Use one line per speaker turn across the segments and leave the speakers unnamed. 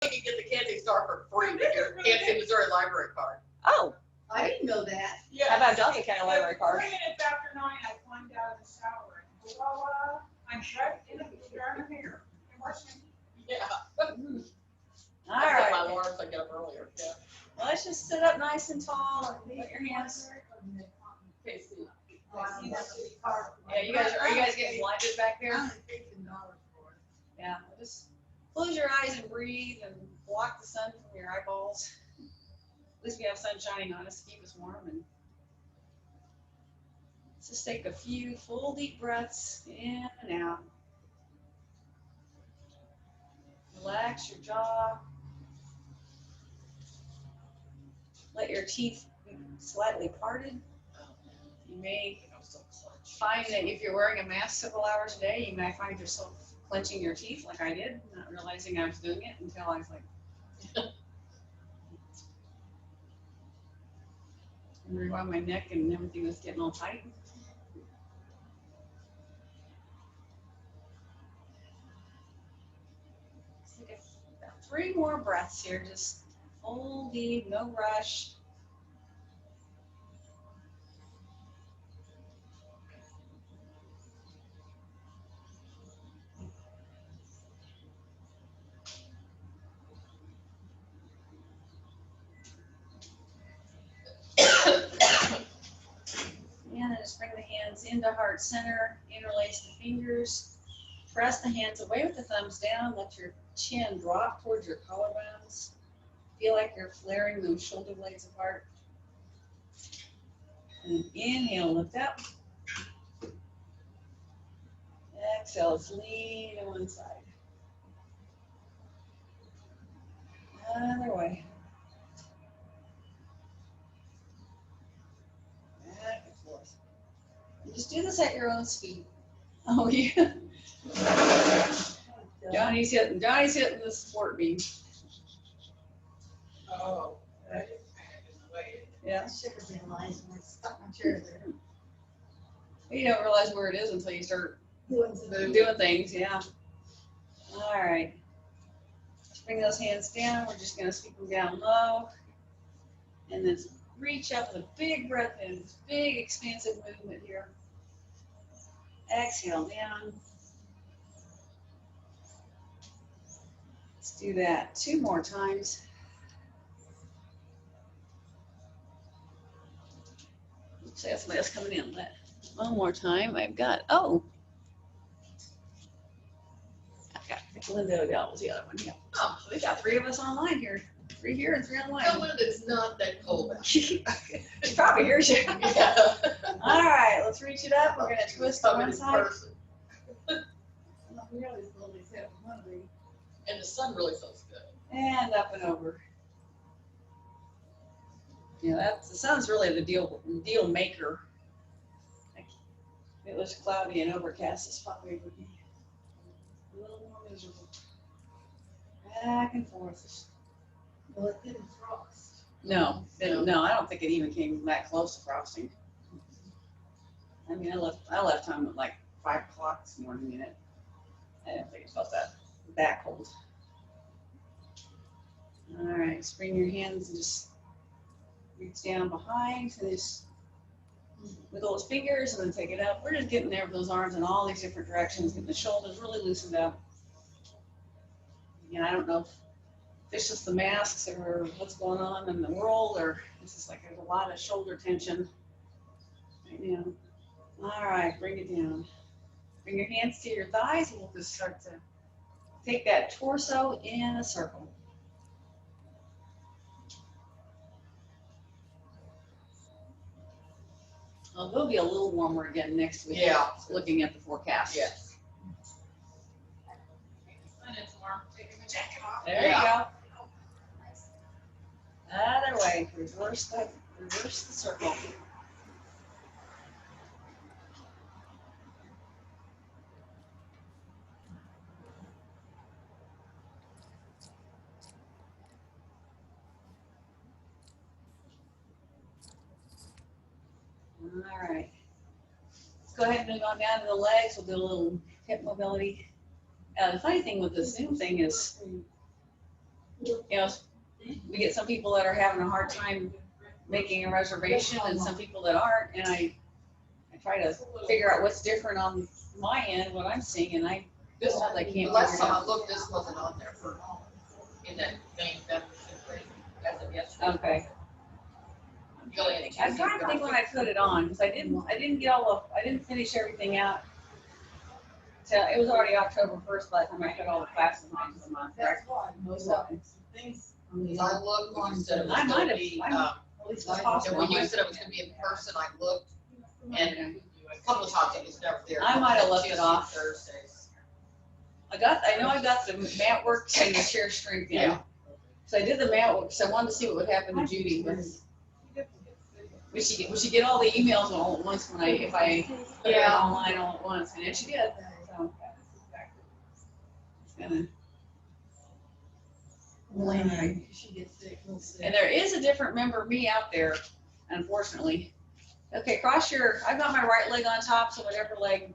can get the candy store for free with your Kansas, Missouri library card.
Oh,
I didn't know that.
Yeah.
how about Johnson County Library card?
3 minutes after 9, I climbed out of the shower. And voila, I'm right in the darn mirror. And watching.
Yeah.
All
I set my
right.
alarm so I get up earlier. Yeah.
Well, let's just sit up nice and tall and put your hands.
Okay, see.
Yeah, you guys, are you guys getting blinded back there?
I'm $15 for it.
Yeah, just close your eyes and breathe and block the sun from your eyeballs. At least we have sun shining on us to keep us warm. And let's just take a few full deep breaths in and out. Relax your jaw. Let your teeth be slightly parted. You may find that if you're wearing a mask several hours a day, you might find yourself clenching your teeth like I did, not realizing I was doing it until I was like, wondering why my neck and everything was getting all tight. Let's take about 3 more breaths here, just full deep, no rush. And then just bring the hands into heart center, interlace the fingers, press the hands away with the thumbs down, let your chin drop towards your collarbones. Feel like you're flaring those shoulder blades apart. And inhale, lift up. Exhale, let's lean to one side. Other way. Back and forth. And just do this at your own speed. Oh, yeah. Johnny's hitting the support beam.
Oh.
Yeah.
I should have realized when I stuck my chair there.
You don't realize where it is until you start
Doing some
doing things, yeah. All right. Let's bring those hands down. We're just gonna sweep them down low. And then reach up with a big breath in, this big expansive movement here. Exhale down. Let's do that 2 more times. Looks like somebody else coming in. But 1 more time. I've got, oh. I've got Linda Odell was the other one. Yeah. Oh, so we've got 3 of us online here. 3 here and 3 online.
Tell Linda it's not that cold out.
She probably hears you.
Yeah.
All right, let's reach it up. We're gonna twist to
Coming
one
in
side.
person.
really slowly said, I'm hungry.
And the sun really feels good.
And up and over. Yeah, that's the sun's really the deal maker. If it was cloudy and overcast, this probably would be a little more miserable. Back and forth.
Well, it didn't frost.
No, no, I don't think it even came that close to frosting. I mean, I left home at like 5 o'clock this morning, and I didn't think it felt that cold. All right, just bring your hands and just reach down behind and just with those fingers and then take it up. We're just getting there with those arms in all these different directions, getting the shoulders really loosened up. Again, I don't know if it's just the masks or what's going on in the world, or it's just like there's a lot of shoulder tension right now. All right, bring it down. Bring your hands to your thighs, and we'll just start to take that torso in a circle. Well, it'll be a little warmer again next week.
Yeah.
Looking at the forecast.
Yes.
And it's warm, taking the jacket off.
There you go. Other way, reverse the circle. All right. Let's go ahead and move on down to the legs. We'll do a little hip mobility. The funny thing with the Zoom thing is you know, we get some people that are having a hard time making a reservation and some people that aren't, and I try to figure out what's different on my end, what I'm seeing, and I
This,
still I
the
can't
last
figure it
time I
out.
looked, this wasn't on there for, in that main membership rate as of yesterday.
Okay.
You only had
I'm trying to think when I put it on, because I didn't get all of, I didn't finish everything out. Till, it was already October 1st by the time I put all the classes on for the month.
That's why most of things.
Because I looked, when you said it was
I might
gonna
have-
be,
I- At least it's
and
possible.
when you said it was gonna be in person, I looked, and a couple of times it was never there.
I might have left it
Tuesdays,
off.
Thursdays.
I know I got the mat work and the chair strength in.
Yeah.
So I did the mat work, so I wanted to see what would happen to Judy. Would she get all the emails all at once if I put it
Yeah.
online all at once? And then she did, so. It's gonna,
Melanie, she gets sick, real sick.
and there is a different member of me out there, unfortunately. Okay, I've got my right leg on top, so whatever leg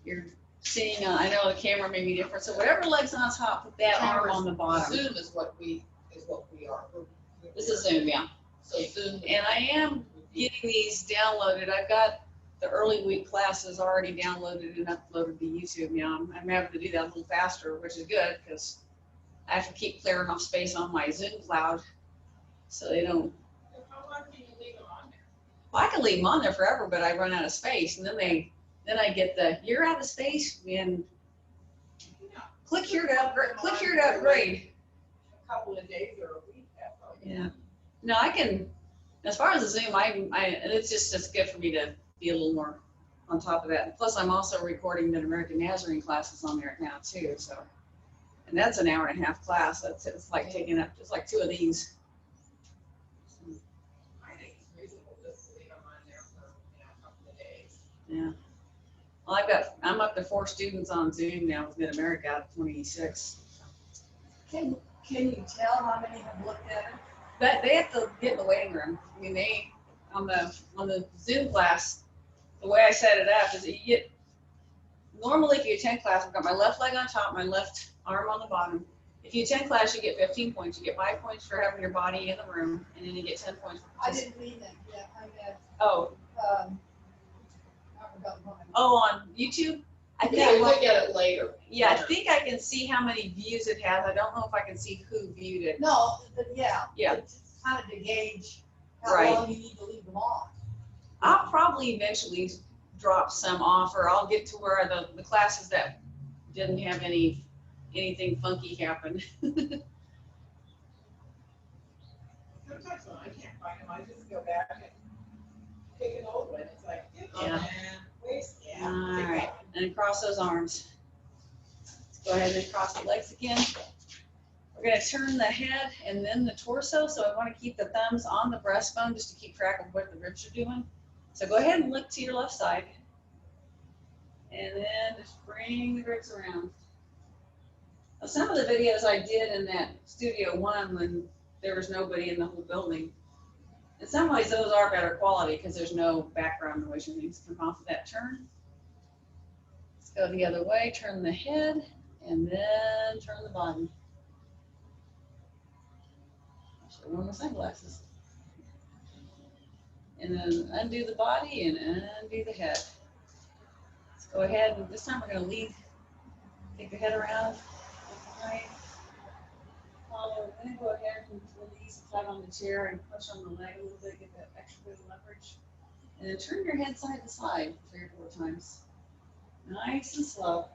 you're seeing, I know the camera may be different, so whatever leg's on top, put that arm on the bottom.
Zoom is what we are.
This is Zoom, yeah.
So Zoom.
And I am getting these downloaded. I've got the early week classes already downloaded and uploaded to YouTube now. I'm having to do that a little faster, which is good because I have to keep clearing off space on my Zoom cloud so they don't.
How long can you leave them on there?
Well, I can leave them on there forever, but I run out of space, and then I get the you're out of space and click here to upgrade. Click here to upgrade.
A couple of days or a week, that's all.
Yeah. No, I can. As far as the Zoom, and it's good for me to be a little more on top of that. Plus, I'm also recording the American Nazarene classes on there now too. So, and that's an hour and a half class. It's like taking up just like two of these.
I think it's reasonable just to leave them on there for, a couple of days.
Yeah. Well, I'm up to 4 students on Zoom now with Mid America out of 26.
Can you tell how many have looked at it?
But they have to get in the waiting room. I mean, on the Zoom class, the way I set it up is that you get, normally if you attend class, I've got my left leg on top, my left arm on the bottom. If you attend class, you get 15 points. You get 5 points for having your body in the room, and then you get 10 points.
I didn't read that yet. I had,
Oh,
I forgot mine.
on YouTube? I
Yeah,
think,
we look at it later.
yeah, I think I can see how many views it has. I don't know if I can see who viewed it.
No, but yeah.
Yeah.
It's kind of to gauge how
Right.
long you need to leave them on.
I'll probably eventually drop some off, or I'll get to where the classes that didn't have anything funky happen.
Sometimes when I can't find them, I just go back and pick an old one. It's like,
Yeah.
waste, yeah.
All right, and cross those arms. Let's go ahead and cross the legs again. We're gonna turn the head and then the torso, so I wanna keep the thumbs on the breastbone just to keep track of what the ribs are doing. So go ahead and look to your left side. And then just bring the ribs around. Now, some of the videos I did in that Studio One when there was nobody in the whole building, in some ways those are better quality because there's no background noise or things. Come off of that turn. Let's go the other way, turn the head, and then turn the body. I should have worn my sunglasses. And then undo the body and undo the head. Let's go ahead, and this time we're gonna take the head around, right. Follow, then go ahead and release, flat on the chair and push on the leg a little bit, get that extra bit of leverage. And then turn your head side to side 3 or 4 times. Nice and slow.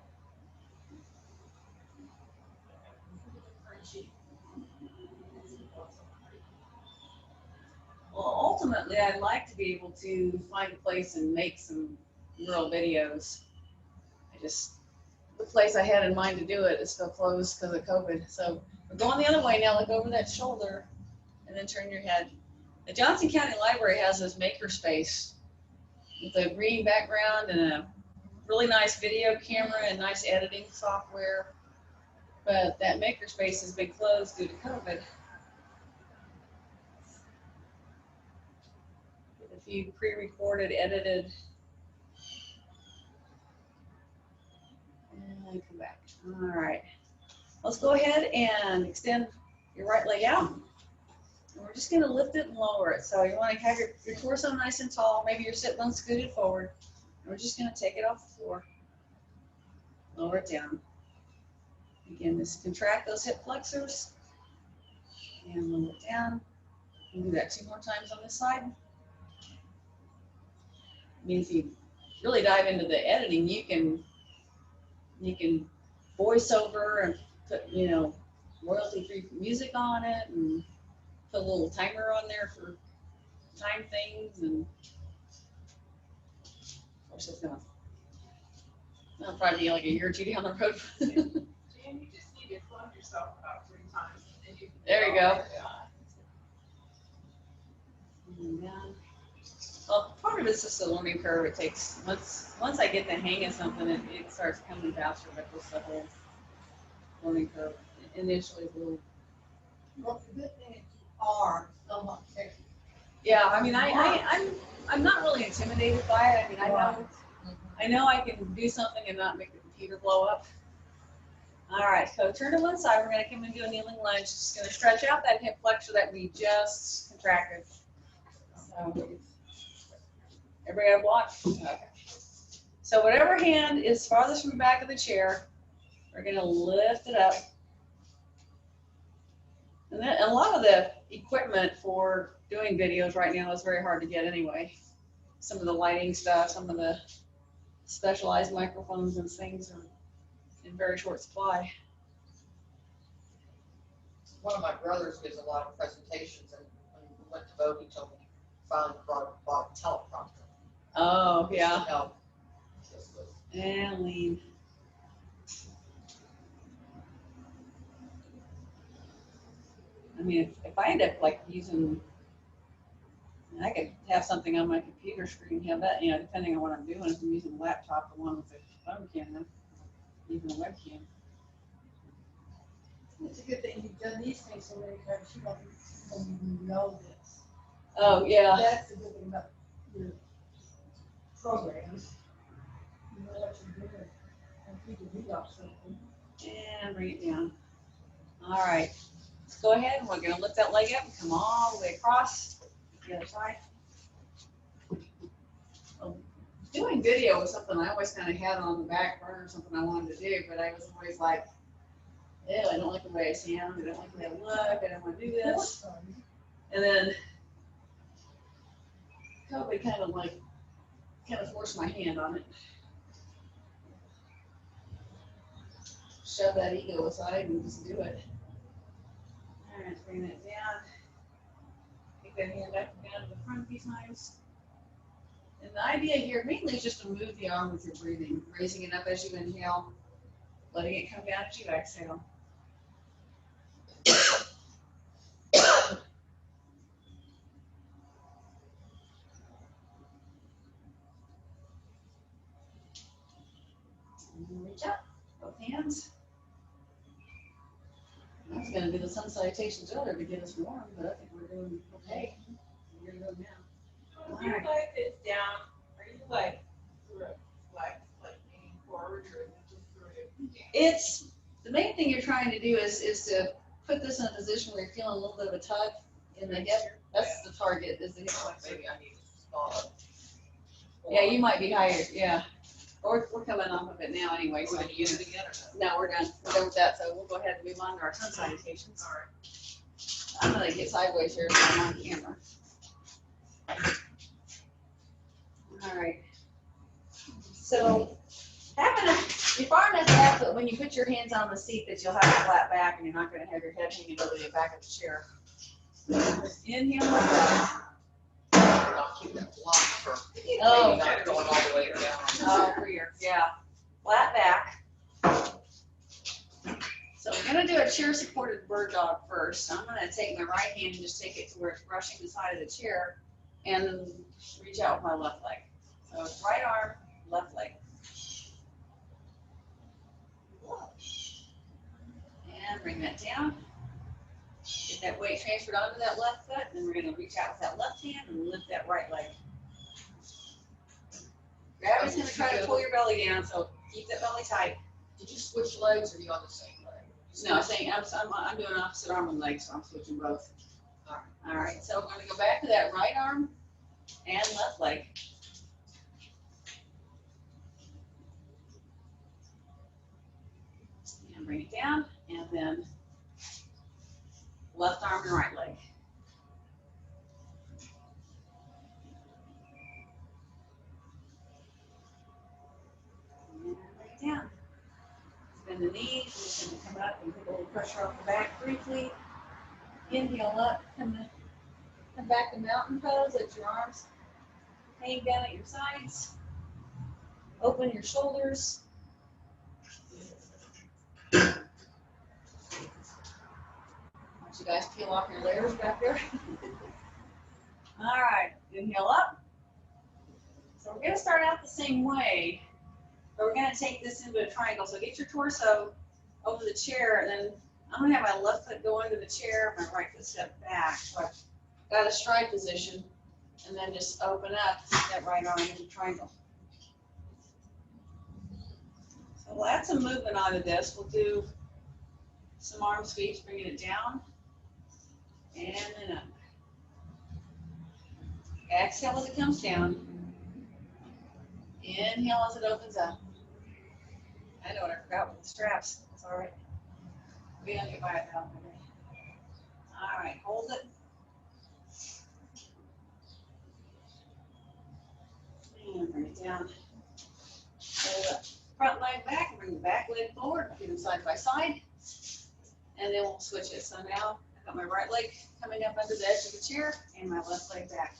Well, ultimately, I'd like to be able to find a place and make some real videos. The place I had in mind to do it is still closed because of COVID. So we're going the other way now. Look over that shoulder and then turn your head. The Johnson County Library has this makerspace with a green background and a really nice video camera and nice editing software. But that makerspace has been closed due to COVID. With a few pre-recorded, edited. And come back. All right. Let's go ahead and extend your right leg out. And we're just gonna lift it and lower it. So you wanna have your torso nice and tall. Maybe you're sitting on scooted forward. And we're just gonna take it off the floor. Lower it down. Again, just contract those hip flexors. And lower it down. And do that 2 more times on this side. I mean, if you really dive into the editing, you can voice over and put, royalty-free music on it and put a little timer on there for time things. And of course, that'll probably be like a year or 2 down the road.
Jan, you just need to plunge yourself about 3 times. And you
There you go. And down. Well, part of it's just a learning curve. It takes, once I get the hang of something, it starts coming faster, but just the whole learning curve. Initially, it's a little.
Well, the good thing is you are somewhat technical.
Yeah, I mean, I'm not really intimidated by it. I mean, I know I can do something and not make the computer blow up. All right, so turn to one side. We're gonna come and do a kneeling lunge. Just gonna stretch out that hip flexor that we just contracted. So, everybody got a block? Okay. So whatever hand is farthest from the back of the chair, we're gonna lift it up. And then a lot of the equipment for doing videos right now is very hard to get anyway. Some of the lighting stuff, some of the specialized microphones and things are in very short supply.
One of my brothers gives a lot of presentations, and when we went to vote, he told me he finally bought a teleprompter.
Oh,
Just to
yeah.
help. Just with-
And lean. I mean, if I end up like using, I could have something on my computer screen, have that, depending on what I'm doing. If I'm using a laptop, the one with the phone camera, even a webcam.
It's a good thing you've done these things so many times, you don't even know this.
Oh, yeah.
That's the good thing about your programs. You know what you're doing, and people read off something.
And bring it down. All right. Let's go ahead and we're going to lift that leg up and come all the way across the other side. Doing video was something I always kind of had on the back burner, something I wanted to do, but I was always like, ew, I don't like the way I sound, I don't like the way I look, I don't want to do this. And then COVID kind of forced my hand on it. Shove that ego aside and just do it. All right, bring that down. Take that hand up and down to the front a few times. And the idea here mainly is just to move the arm with your breathing, raising it up as you inhale, letting it come down as you exhale. And reach up, both hands. I was going to do the sun salutations earlier to get us warm, but I think we're doing okay. We're going to go now.
When your leg is down, are you like leaning forward, or is it just sort of?
It's, the main thing you're trying to do is to put this in a position where you're feeling a little bit of a tug in the hip. That's the target, is the hip flexor.
Maybe I need to smaller.
Yeah, you might be higher, yeah. Or we're coming off of it now anyway, so
We're gonna use it again or no?
no, we're done. We're done with that, so we'll go ahead and move on to our sun salutations.
All right.
I'm gonna get sideways here so I'm on camera. All right. So you're far enough back that when you put your hands on the seat that you'll have a flat back and you're not gonna have your head hanging over the back of the chair. Just inhale like that.
I'll keep that block for,
Oh.
maybe not going all the way down.
Oh, for your, yeah, flat back. So we're gonna do a chair supported bird dog first. So I'm gonna take my right hand and just take it to where it's brushing the side of the chair and reach out with my left leg. So it's right arm, left leg. And bring that down. Get that weight transferred onto that left foot, and then we're gonna reach out with that left hand and lift that right leg. Gravity's gonna try to pull your belly down, so keep that belly tight.
Did you switch legs or are you on the same leg?
No, I'm saying, I'm doing opposite arm and leg, so I'm switching both. All right, so we're gonna go back to that right arm and left leg. And bring it down, and then left arm and right leg. And bring it down. Bend the knees, just gonna come up and put a little pressure off the back briefly. Inhale up, come back to mountain pose, let your arms hang down at your sides. Open your shoulders. Why don't you guys peel off your layers back there? All right, inhale up. So we're gonna start out the same way, but we're gonna take this into a triangle. So get your torso over the chair, and then I'm gonna have my left foot go into the chair, my right foot step back. So I've got a stride position, and then just open up that right arm into triangle. So lots of movement out of this. We'll do some arm sweeps, bringing it down and then up. Exhale as it comes down. Inhale as it opens up. I know what I forgot with the straps. It's all right. We don't get by it now. All right, hold it. And bring it down. Hold it. Front leg back, bring the back leg forward, get them side by side. And then we'll switch it. So now I've got my right leg coming up under the edge of the chair and my left leg back.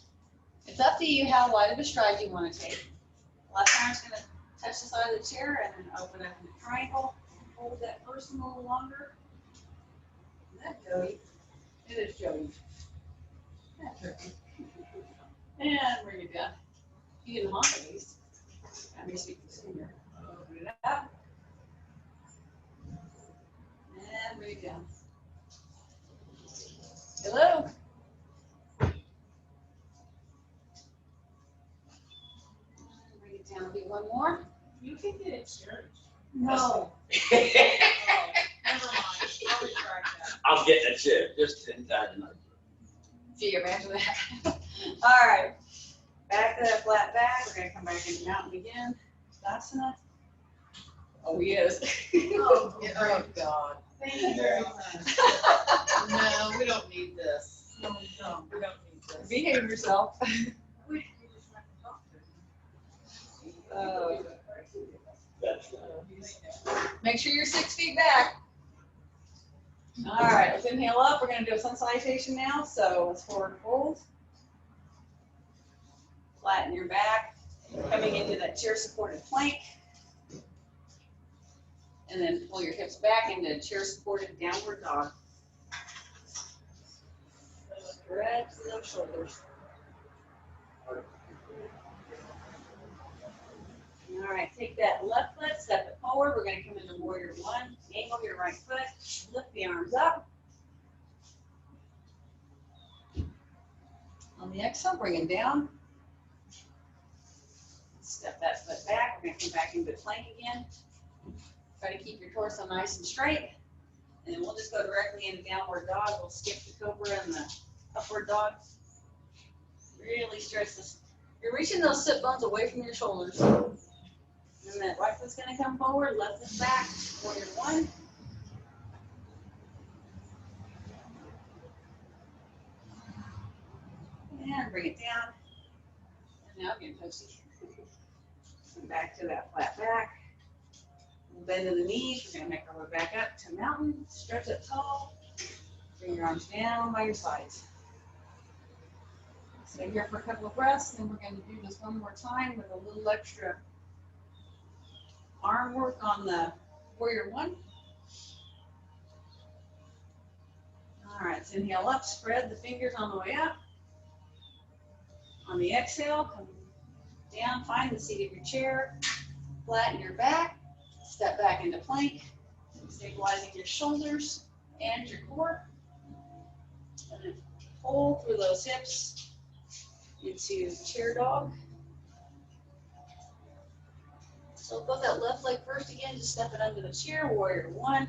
It's up to you how wide of a stride you want to take. Left arm's going to touch the side of the chair and then open up in a triangle. Hold that first one a little longer. Is that Joey? It is Joey. That's right. And bring it down. You didn't honk at least. Let me speak this finger. Open it up. And bring it down. Hello. Bring it down. Do one more.
You can get it church.
No.
Oh, never mind. I'll retract that.
I'm getting a chair, just 10 times tonight.
Gee, imagine that. All right. Back to that flat back. We're going to come back into mountain again. Stasana. Oh, he is.
Oh, God.
Thank you very much.
No, we don't need this.
No, we don't need this.
Behave yourself.
We just have to talk to you.
Uh,
That's
Make sure you're 6 feet back. All right, let's inhale up. We're going to do a sun salutation now. So let's forward fold. Flatten your back. Coming into that chair supported plank. And then pull your hips back into chair supported downward dog. Stretch those shoulders. All right, take that left foot, step it forward. We're going to come into warrior one. Angle your right foot, lift the arms up. On the exhale, bring it down. Step that foot back. We're going to come back into plank again. Try to keep your torso nice and straight. And then we'll just go directly into downward dog. We'll skip the cobra and the upward dog. Really stretch this. You're reaching those sit bones away from your shoulders. And that right foot's going to come forward, left foot back, warrior one. And bring it down. And now get toasty. Come back to that flat back. We'll bend in the knees. We're going to make our way back up to mountain. Stretch up tall. Bring your arms down by your sides. Stay here for a couple of breaths, and then we're going to do this one more time with a little extra arm work on the warrior one. All right, so inhale up, spread the fingers on the way up. On the exhale, come down, find the seat of your chair, flatten your back, step back into plank, stabilizing your shoulders and your core. And then pull through those hips into chair dog. So go that left leg first again, just step it under the chair, warrior one.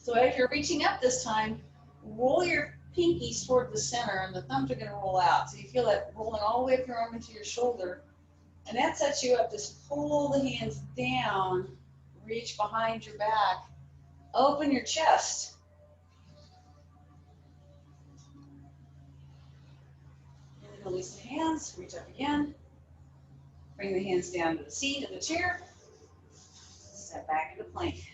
So as you're reaching up this time, roll your pinkies toward the center and the thumbs are gonna roll out. So you feel that rolling all the way up your arm into your shoulder. And that sets you up. Just pull the hands down, reach behind your back, open your chest. And then release the hands, reach up again. Bring the hands down to the seat of the chair. Step back into plank.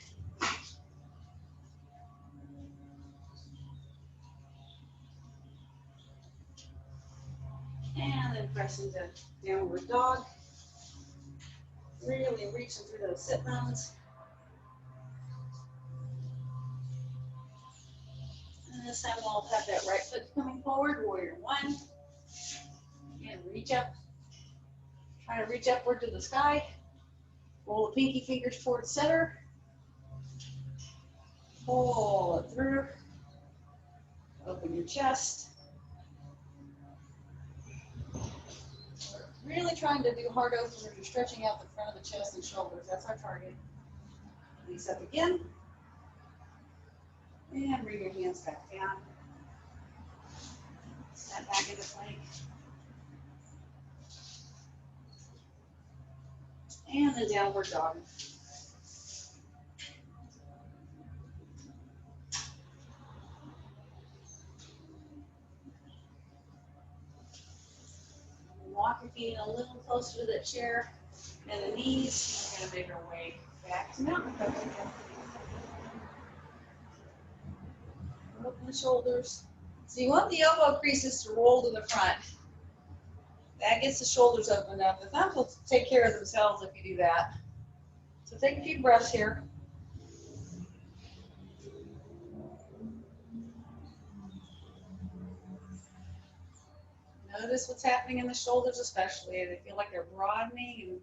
And then press into downward dog. Really reaching through those sit bones. And this time we'll have that right foot coming forward, warrior one. And reach up. Try to reach upward to the sky. Roll the pinky fingers toward center. Pull it through. Open your chest. Really trying to do heart opens where you're stretching out the front of the chest and shoulders. That's our target. Release up again. And bring your hands back down. Step back into plank. And then downward dog. Walk your feet a little closer to the chair and the knees. We're going to make our way back to mountain pose. Open the shoulders. So you want the elbow creases to roll to the front. That gets the shoulders opened up. The thumbs will take care of themselves if you do that. So take a few breaths here. Notice what's happening in the shoulders especially. They feel like they're broadening and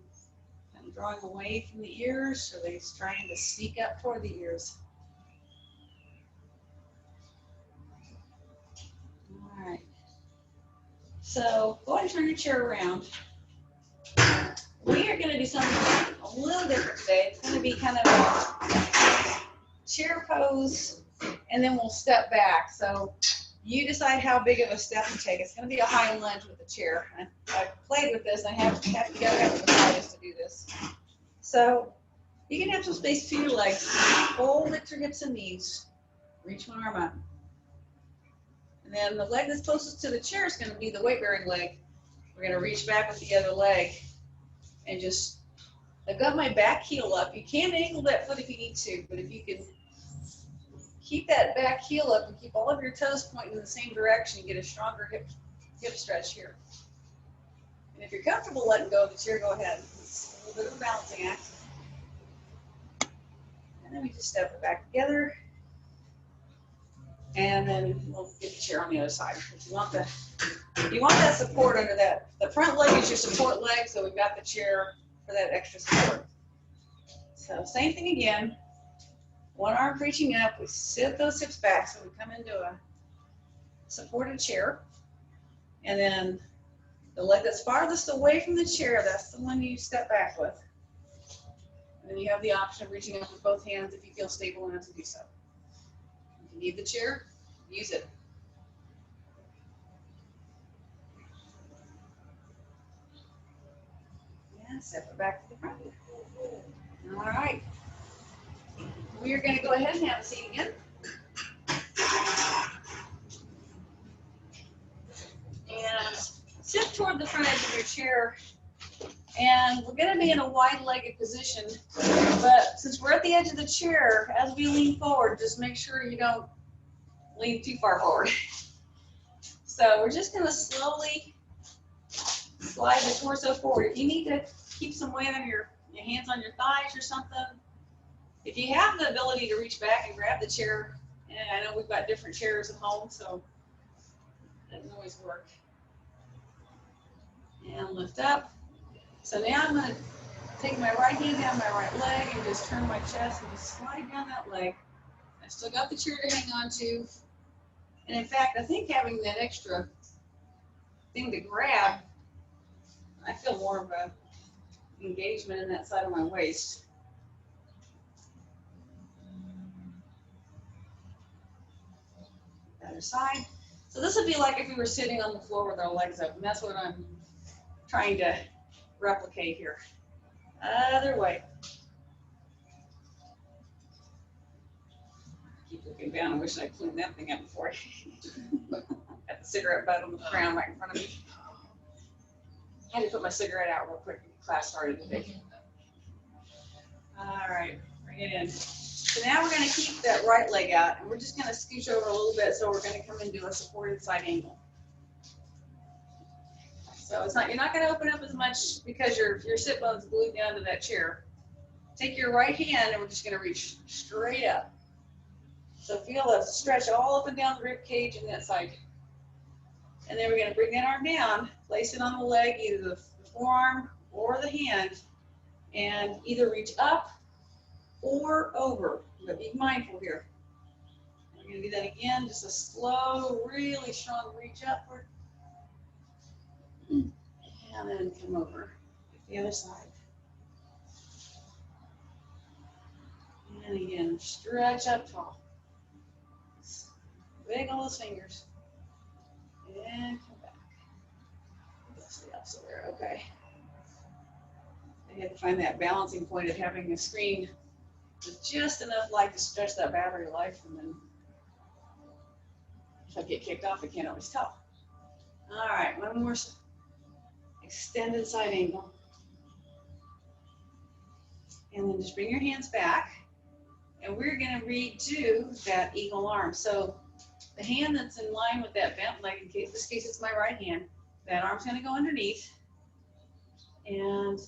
kind of drawing away from the ears, or they're trying to sneak up toward the ears. All right. So go ahead and turn your chair around. We are going to do something a little different today. It's going to be kind of a chair pose, and then we'll step back. So you decide how big of a step to take. It's going to be a high lunge with the chair. I've played with this. I have to have the practice to do this. So you can have some space between your legs. Fold at your hips and knees. Reach one arm up. And then the leg that's closest to the chair is going to be the weight-bearing leg. We're going to reach back with the other leg and just, I've got my back heel up. You can angle that foot if you need to, but if you can keep that back heel up and keep all of your toes pointing in the same direction, you get a stronger hip stretch here. And if you're comfortable letting go of the chair, go ahead. It's a little bit of a balancing act. And then we just step it back together. And then we'll get the chair on the other side. You want that support under that. The front leg is your support leg, so we've got the chair for that extra support. So same thing again. One arm reaching up, we sit those hips back, so we come into a supported chair. And then the leg that's farthest away from the chair, that's the one you step back with. And then you have the option of reaching up with both hands if you feel stable enough to do so. If you need the chair, use it. And step it back to the front. All right. We are going to go ahead and have a seat again. And sit toward the front edge of your chair. And we're going to be in a wide-legged position. But since we're at the edge of the chair, as we lean forward, just make sure you don't lean too far forward. So we're just going to slowly slide the torso forward. If you need to keep some weight on your hands on your thighs or something, if you have the ability to reach back and grab the chair, and I know we've got different chairs at home, so that doesn't always work. And lift up. So now I'm going to take my right hand down my right leg and just turn my chest and just slide down that leg. I still got the chair to hang on to. And in fact, I think having that extra thing to grab, I feel more of a engagement in that side of my waist. other side. So this would be like if we were sitting on the floor with our legs open. That's what I'm trying to replicate here. Other way. Keep looking down. I wish I cleaned that thing up before I got the cigarette butt on the ground right in front of me. I had to put my cigarette out real quick. Class started today. All right, bring it in. So now we're going to keep that right leg out, and we're just going to scooch over a little bit. So we're going to come into a supported side angle. So it's not, you're not going to open up as much because your sit bone's glued down to that chair. Take your right hand, and we're just going to reach straight up. So feel the stretch all up and down the rib cage and that side. And then we're going to bring that arm down, place it on the leg, either the forearm or the hand, and either reach up or over. But be mindful here. We're going to do that again, just a slow, really strong reach upward. And then come over the other side. And again, stretch up tall. Wiggle those fingers. And come back. That's the opposite there, okay. I had to find that balancing point of having a screen with just enough light to stretch that battery life, and then if I get kicked off, I can't always tell. All right, one more extended side angle. And then just bring your hands back, and we're gonna redo that eagle arm. So the hand that's in line with that bent leg, in this case it's my right hand, that arm's gonna go underneath, and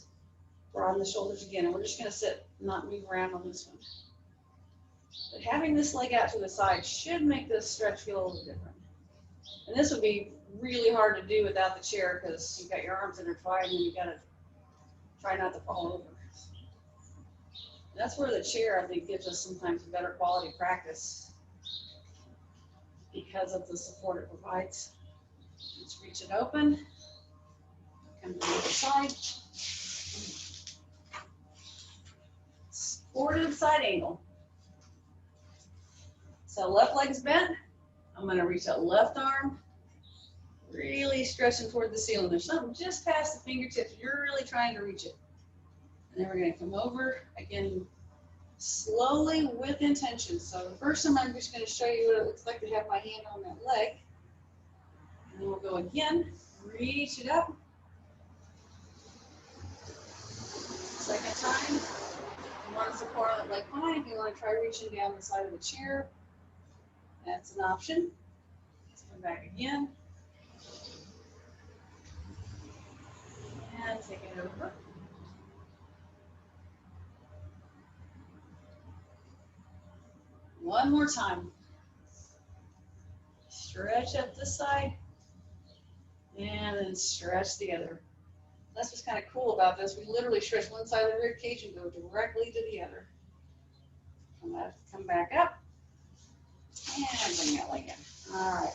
broaden the shoulders again, and we're just gonna sit, not move around on this one. But having this leg out to the side should make this stretch feel a little different. And this would be really hard to do without the chair because you've got your arms intertwined and you gotta try not to fall over. That's where the chair, I think, gives us sometimes better quality practice because of the support it provides. Let's reach it open, come to the other side. Supported side angle. So left leg's bent. I'm going to reach that left arm, really stretching toward the ceiling. There's something just past the fingertips. You're really trying to reach it. And then we're going to come over again, slowly with intention. So the first time I'm just going to show you what it looks like to have my hand on that leg. And then we'll go again, reach it up. Second time. You want to support that leg fine. If you want to try reaching down the side of the chair, that's an option. Let's come back again. And take it over. One more time. Stretch up this side, and then stretch the other. That's what's kind of cool about this. We literally stretch one side of the rib cage and go directly to the other. Come back up, and bring that leg in. All right.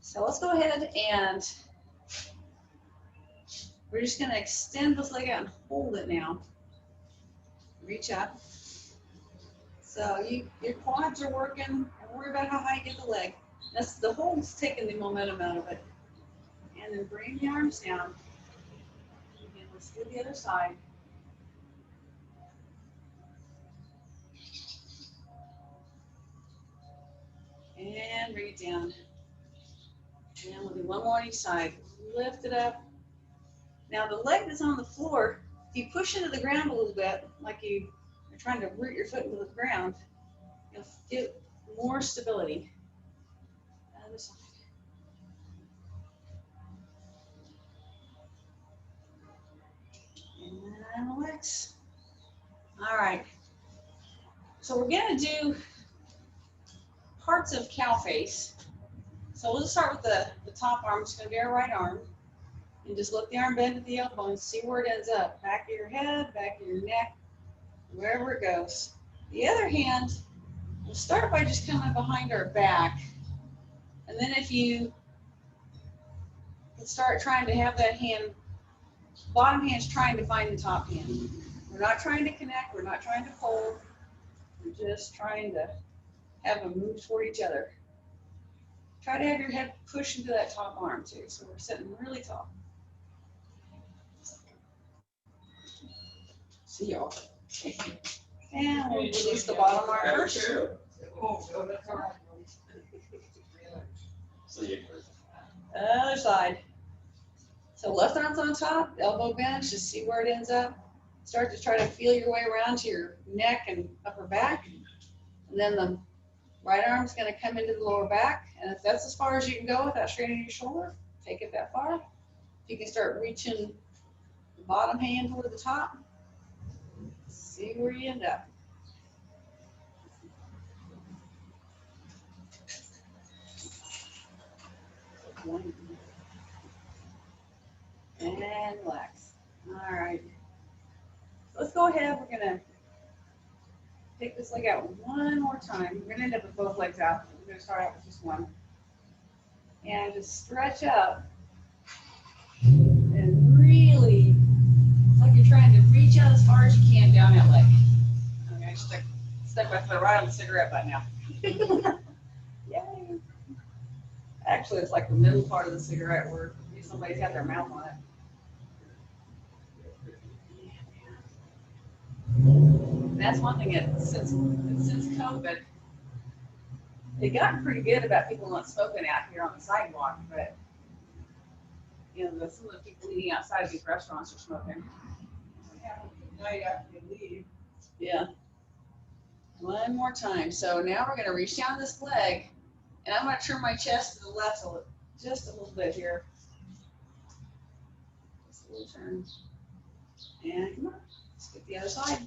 So let's go ahead and we're just going to extend this leg out and hold it now. Reach up. So your quads are working. Don't worry about how high you get the leg. That's the hold's taking the momentum out of it. And then bring the arms down. Again, let's do the other side. And bring it down. And we'll do one more on each side. Lift it up. Now the leg that's on the floor, if you push into the ground a little bit, like you're trying to root your foot into the ground, you'll get more stability. Other side. And relax. All right. So we're going to do parts of cow face. So we'll just start with the top arm. It's going to be our right arm. And just let the arm bend at the elbow and see where it ends up. Back of your head, back of your neck, wherever it goes. The other hand, we'll start by just coming behind our back. And then if you can start trying to have that hand, bottom hand's trying to find the top hand. We're not trying to connect, we're not trying to hold. We're just trying to have them move toward each other. Try to have your head push into that top arm too, so we're sitting really tall.
See y'all.
And we'll release the bottom arm first.
See you.
Other side. So left arm's on top, elbow bent, just see where it ends up. Start to try to feel your way around to your neck and upper back. And then the right arm's gonna come into the lower back. And if that's as far as you can go without straightening your shoulder, take it that far. You can start reaching the bottom hand toward the top. See where you end up. And relax. All right. Let's go ahead. We're gonna take this leg out one more time. We're gonna end up with both legs out. We're gonna start out with just one. And just stretch up. And really, it's like you're trying to reach out as far as you can down that leg. Okay, stuck my foot right on the cigarette butt now. Yay. Actually, it's like the middle part of the cigarette where somebody's got their mouth on it. And that's one thing since COVID, they got pretty good about people not smoking out here on the sidewalk, but you know, some of the people eating outside these restaurants are smoking.
Night after you leave.
Yeah. One more time. So now we're going to reach down this leg, and I'm going to turn my chest to the left just a little bit here. Just a little turn. And come on, let's get the other side.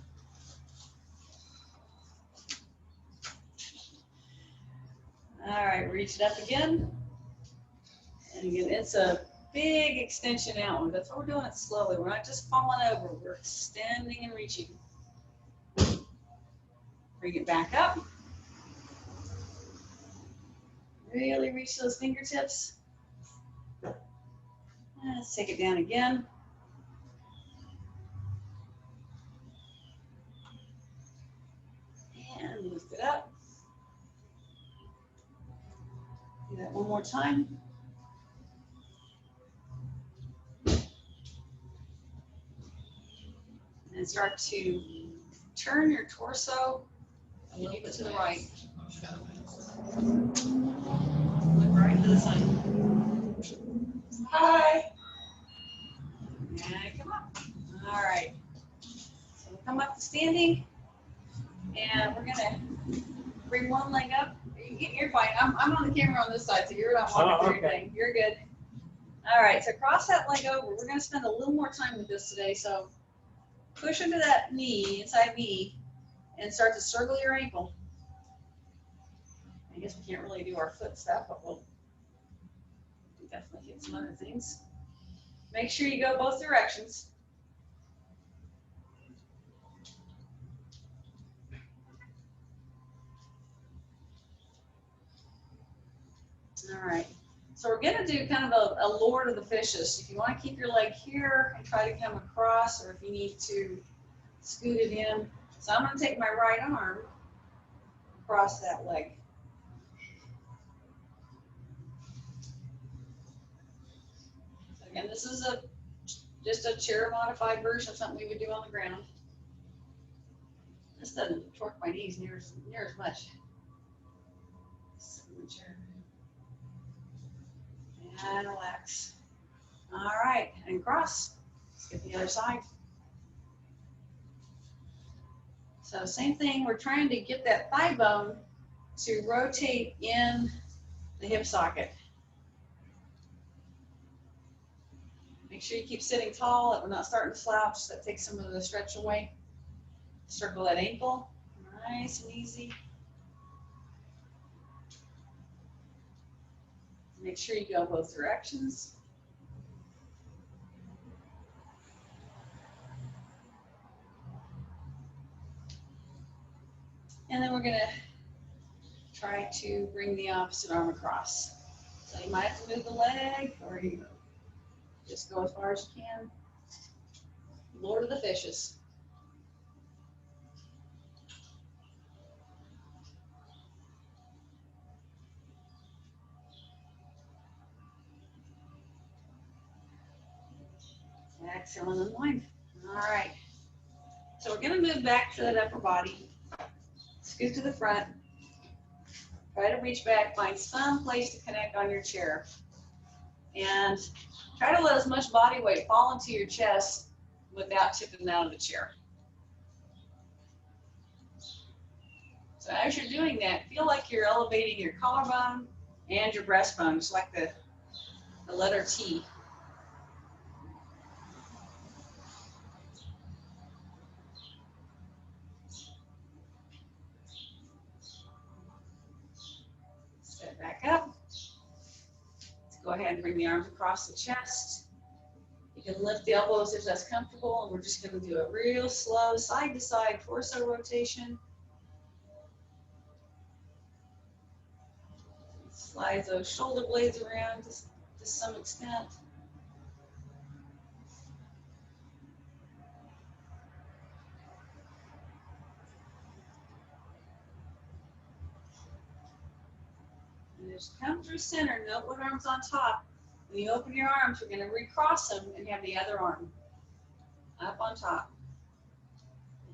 All right, reach it up again. And again, it's a big extension outward. That's why we're doing it slowly. We're not just falling over. We're extending and reaching. Bring it back up. Really reach those fingertips. And let's take it down again. And lift it up. Do that one more time. And start to turn your torso a little bit to the right. Look right to the side. Hi. And come up. All right. So we'll come up to standing, and we're gonna bring one leg up. You're fine. I'm on the camera on this side, so you're not walking through anything. You're good. All right. So cross that leg over. We're gonna spend a little more time with this today. So push into that knee, inside knee, and start to circle your ankle. I guess we can't really do our foot stuff, but we'll definitely hit some other things. Make sure you go both directions. All right. So we're going to do kind of a Lord of the Fishes. If you want to keep your leg here and try to come across, or if you need to scoot it in. So I'm going to take my right arm across that leg. So again, this is just a chair modified version of something we would do on the ground. This doesn't torque my knees near as much. Sit in the chair. And relax. All right, and cross. Let's get the other side. So same thing, we're trying to get that thigh bone to rotate in the hip socket. Make sure you keep sitting tall, that we're not starting to slouch. That takes some of the stretch away. Circle that ankle, nice and easy. Make sure you go both directions. And then we're going to try to bring the opposite arm across. So you might have to move the leg, or you just go as far as you can. Lord of the Fishes. Exhale and unwind. All right. So we're gonna move back to that upper body. Scoot to the front. Try to reach back, find some place to connect on your chair. And try to let as much body weight fall into your chest without tipping out of the chair. So as you're doing that, feel like you're elevating your collarbone and your breastbone, just like the letter T. Step back up. Let's go ahead and bring the arms across the chest. You can lift the elbows if that's comfortable, and we're just going to do a real slow side to side torso rotation. Slide those shoulder blades around to some extent. And just come through center. Note what arm's on top. When you open your arms, we're going to recross them and have the other arm up on top.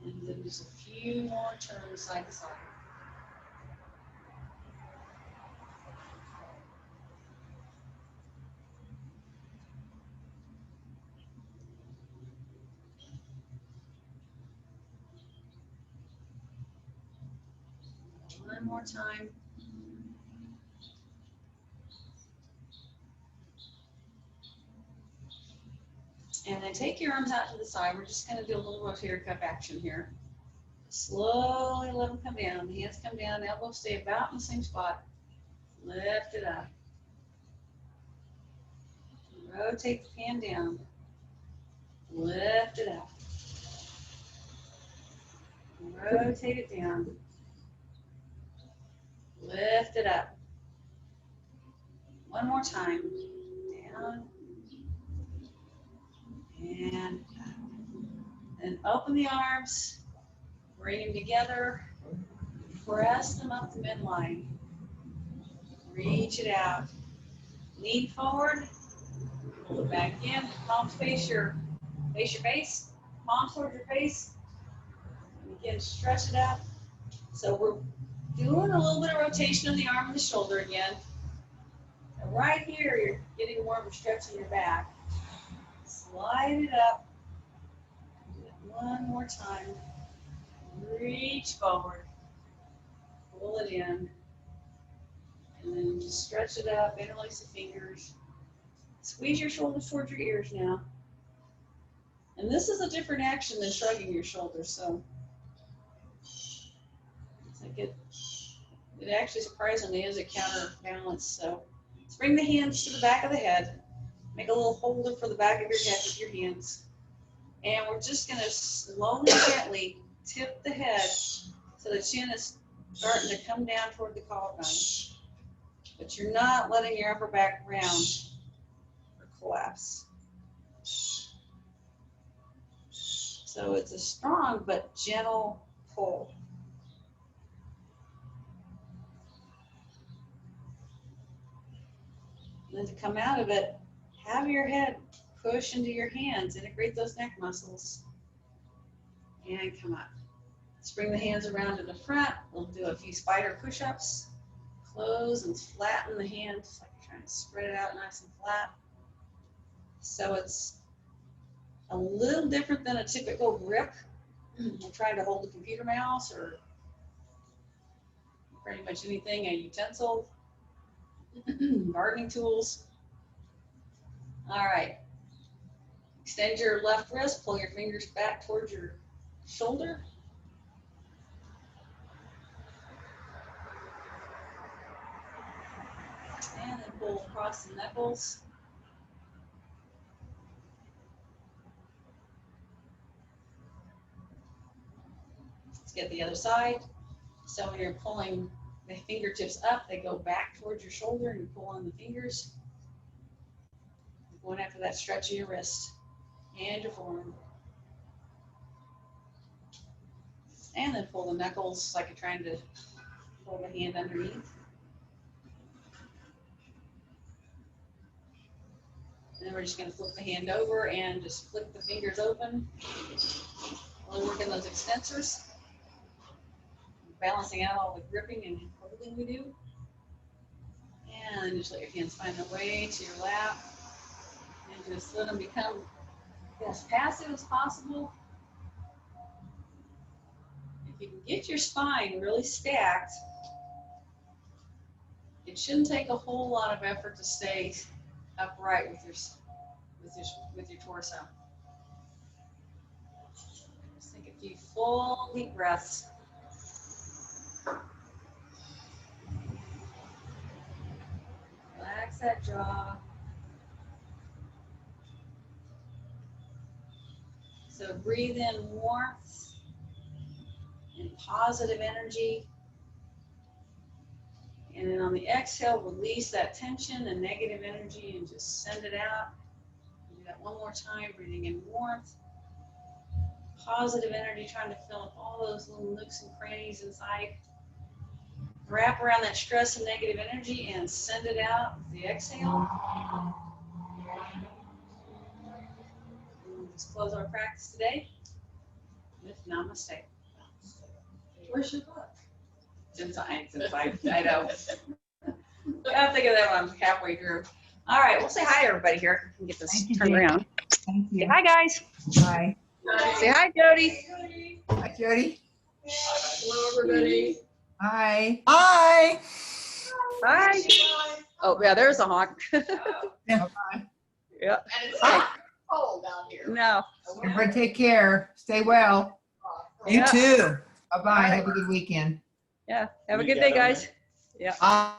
And then just a few more turns side to side. One more time. And then take your arms out to the side. We're just going to do a little rotator cuff action here. Slowly let them come down. The hands come down, elbows stay about in the same spot. Lift it up. Rotate the hand down. Lift it up. Rotate it down. Lift it up. One more time. Down. And up. And open the arms. Bring them together. Press them up the midline. Reach it out. Lean forward. Pull it back in. Palms face your face. Palms towards your face. And again, stretch it out. So we're doing a little bit of rotation of the arm and the shoulder again. And right here, you're getting more of a stretch in your back. Slide it up. Do it one more time. Reach forward. Pull it in. And then just stretch it up, interlace the fingers. Squeeze your shoulders towards your ears now. And this is a different action than shrugging your shoulders, so it's like it actually surprisingly is a counterbalance. So let's bring the hands to the back of the head. Make a little holder for the back of your head with your hands. And we're just going to slowly, gently tip the head so the chin is starting to come down toward the collarbone. But you're not letting your upper back round or collapse. So it's a strong but gentle pull. And then to come out of it, have your head push into your hands, integrate those neck muscles, and come up. Let's bring the hands around to the front. We'll do a few spider push-ups. Close and flatten the hands, like you're trying to spread it out nice and flat. So it's a little different than a typical grip. I'm trying to hold a computer mouse or pretty much anything, a utensil, gardening tools. All right. Extend your left wrist, pull your fingers back towards your shoulder. And then pull across the knuckles. Let's get the other side. So when you're pulling the fingertips up, they go back towards your shoulder and you pull on the fingers. Going after that stretch of your wrist and your forearm. And then pull the knuckles like you're trying to pull the hand underneath. And then we're just gonna flip the hand over and just flick the fingers open. While working those extensors. Balancing out all the gripping and holding we do. And just let your hands find their way to your lap. And just let them become as passive as possible. If you can get your spine really stacked, it shouldn't take a whole lot of effort to stay upright with your torso. Just take a few full deep breaths. Relax that jaw. So breathe in warmth and positive energy. And then on the exhale, release that tension and negative energy and just send it out. Do that one more time, breathing in warmth. Positive energy, trying to fill up all those little nooks and crannies inside. Wrap around that stress and negative energy and send it out with the exhale. And let's close our practice today with namaste.
Where's your book?
Since I know. I think of that when I'm halfway through. All right, we'll say hi to everybody here. We can get this
Thank you,
turned
Jane.
around.
Thank
Say
you.
hi, guys.
Bye.
Say hi, Jody.
Hi, Jody.
Hello, everybody.
Hi.
Hi.
Hi. Oh, yeah, there's a honk.
Yeah.
Yeah.
And it's not cold down here.
No.
Everybody take care. Stay well.
You
Yeah.
too.
Bye-bye. Have a good weekend.
Yeah. Have a good day, guys.
Bye.